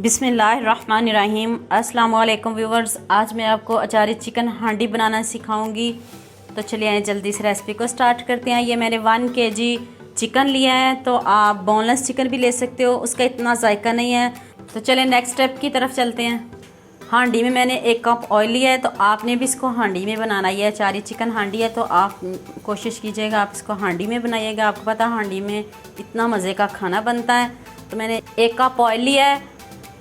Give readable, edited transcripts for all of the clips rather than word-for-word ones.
बिस्मिल्लाहिर्रहमानिर्रहीम। अस्सलाम वालेकुम व्यूवर्स, आज मैं आपको अचारी चिकन हांडी बनाना सिखाऊंगी। तो चलिए आए जल्दी से रेसिपी को स्टार्ट करते हैं। ये मैंने 1 kg चिकन लिया है, तो आप बोनलेस चिकन भी ले सकते हो, उसका इतना जायका नहीं है। तो चलिए नेक्स्ट स्टेप की तरफ चलते हैं। हांडी में मैंने 1 कप ऑयल लिया है, तो आपने भी इसको हांडी में बनाना है। ये अचारी चिकन हांडी है, तो आप कोशिश कीजिएगा आप इसको हांडी में बनाइएगा। आपको पता है हांडी में इतना मज़े का खाना बनता है। तो मैंने 1 कप ऑयल लिया है।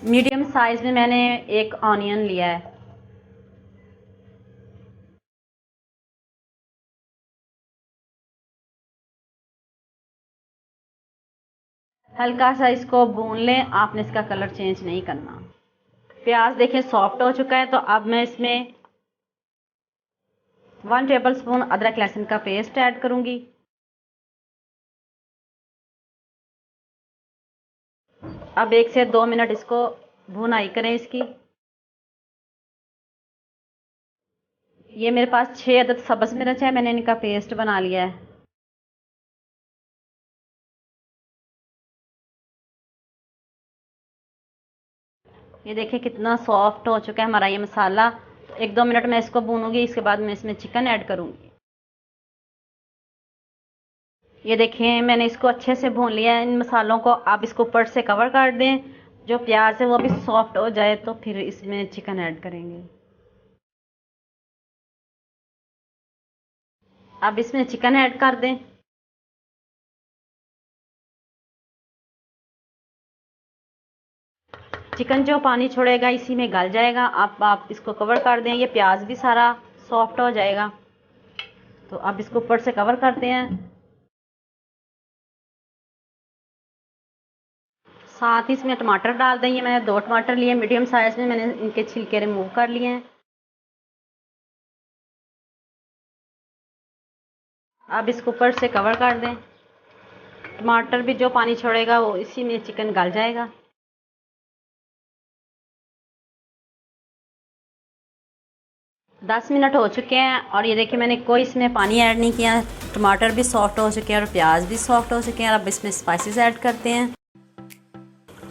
मीडियम साइज में मैंने 1 ऑनियन लिया है। हल्का सा इसको भून लें, आपने इसका कलर चेंज नहीं करना। प्याज देखें सॉफ्ट हो चुका है, तो अब मैं इसमें 1 टेबलस्पून अदरक लहसुन का पेस्ट ऐड करूंगी। अब 1 से 2 मिनट इसको भुनाई करें इसकी। ये मेरे पास 6 अदद सब्ज़ मिर्च है, मैंने इनका पेस्ट बना लिया है। ये देखिए कितना सॉफ्ट हो चुका है हमारा ये मसाला। 1-2 मिनट मैं इसको भूनूंगी, इसके बाद मैं इसमें चिकन ऐड करूंगी। ये देखें मैंने इसको अच्छे से भून लिया है इन मसालों को। आप इसको ऊपर से कवर कर दें, जो प्याज है वो भी सॉफ्ट हो जाए, तो फिर इसमें चिकन ऐड करेंगे। अब इसमें चिकन ऐड कर दें। चिकन जो पानी छोड़ेगा इसी में गल जाएगा। आप इसको कवर कर दें, ये प्याज भी सारा सॉफ्ट हो जाएगा। तो अब इसको ऊपर से कवर करते हैं। साथ ही इसमें टमाटर डाल दें। ये मैंने 2 टमाटर लिए मीडियम साइज में, मैंने इनके छिलके रिमूव कर लिए हैं। अब इसको ऊपर से कवर कर दें। टमाटर भी जो पानी छोड़ेगा वो इसी में चिकन गल जाएगा। दस मिनट हो चुके हैं और ये देखिए मैंने कोई इसमें पानी ऐड नहीं किया। टमाटर भी सॉफ्ट हो चुके हैं और प्याज भी सॉफ्ट हो चुके हैं। अब इसमें स्पाइसेस ऐड करते हैं।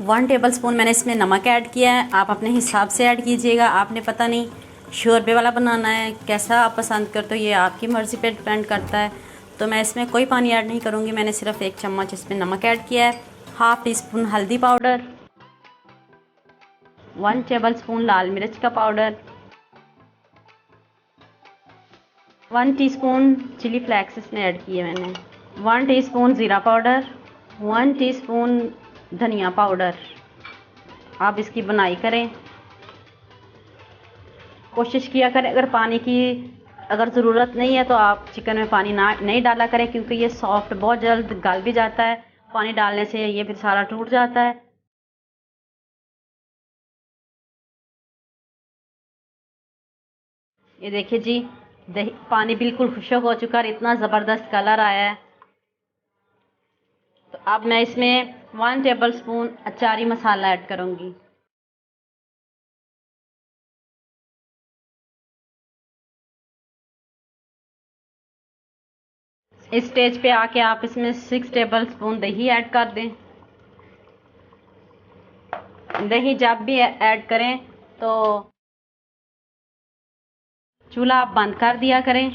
1 टेबलस्पून मैंने इसमें नमक ऐड किया है। आप अपने हिसाब से ऐड कीजिएगा। आपने पता नहीं शोरबे वाला बनाना है, कैसा आप पसंद करते हो ये आपकी मर्ज़ी पे डिपेंड करता है। तो मैं इसमें कोई पानी ऐड नहीं करूँगी। मैंने सिर्फ 1 चम्मच इसमें नमक ऐड किया है। हाफ़ टी-स्पून हल्दी पाउडर, 1 टेबलस्पून लाल मिर्च का पाउडर, 1 टीस्पून चिली फ्लेक्स इसमें ऐड किए मैंने, 1 टीस्पून ज़ीरा पाउडर, 1 टीस्पून धनिया पाउडर। आप इसकी बुनाई करें। कोशिश किया करें अगर पानी की अगर ज़रूरत नहीं है तो आप चिकन में पानी नहीं डाला करें, क्योंकि ये सॉफ्ट बहुत जल्द गल भी जाता है। पानी डालने से ये फिर सारा टूट जाता है। ये देखिए जी, दही पानी बिल्कुल खुश्क हो चुका है, इतना ज़बरदस्त कलर आया है। तो अब मैं इसमें 1 टेबलस्पून अचारी मसाला ऐड करूँगी। इस स्टेज पे आके आप इसमें 6 टेबलस्पून दही ऐड कर दें। दही जब भी ऐड करें तो चूल्हा आप बंद कर दिया करें।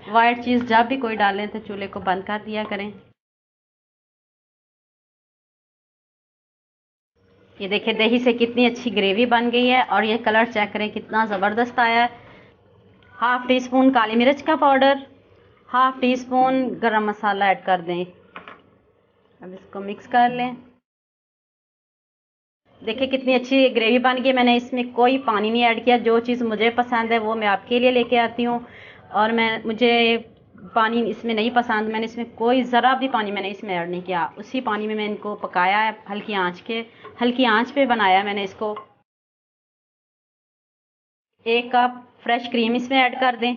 वाइट चीज़ जब भी कोई डालें तो चूल्हे को बंद कर दिया करें। ये देखिए दही से कितनी अच्छी ग्रेवी बन गई है और ये कलर चेक करें कितना ज़बरदस्त आया है। हाफ़ टी-स्पून काली मिर्च का पाउडर, हाफ़ टी-स्पून गरम मसाला ऐड कर दें। अब इसको मिक्स कर लें। देखिए कितनी अच्छी ग्रेवी बन गई। मैंने इसमें कोई पानी नहीं ऐड किया। जो चीज़ मुझे पसंद है वो मैं आपके लिए लेके आती हूँ, और मुझे पानी इसमें नहीं पसंद। मैंने इसमें कोई ज़रा भी पानी मैंने इसमें ऐड नहीं किया। उसी पानी में मैं इनको पकाया है, हल्की आंच पे बनाया मैंने इसको। 1 कप फ्रेश क्रीम इसमें ऐड कर दें।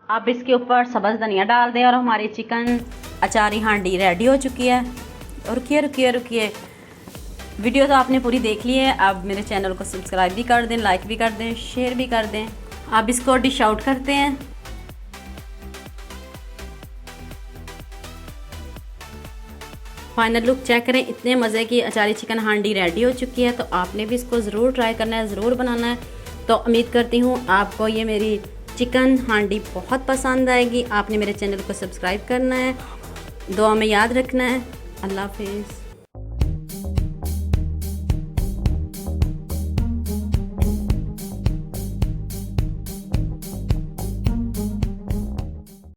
आप इसके ऊपर सब्ज़ धनिया डाल दें और हमारी चिकन अचारी हांडी रेडी हो चुकी है। रुकिए रुकिए रुकिए, वीडियो तो आपने पूरी देख ली है, अब मेरे चैनल को सब्सक्राइब भी कर दें, लाइक भी कर दें, शेयर भी कर दें। अब इसको डिश आउट करते हैं। फाइनल लुक चेक करें, इतने मज़े की अचारी चिकन हांडी रेडी हो चुकी है। तो आपने भी इसको ज़रूर ट्राई करना है, ज़रूर बनाना है। तो उम्मीद करती हूँ आपको ये मेरी चिकन हांडी बहुत पसंद आएगी। आपने मेरे चैनल को सब्सक्राइब करना है, दुआ में याद रखना है। अल्लाह हाफिज़।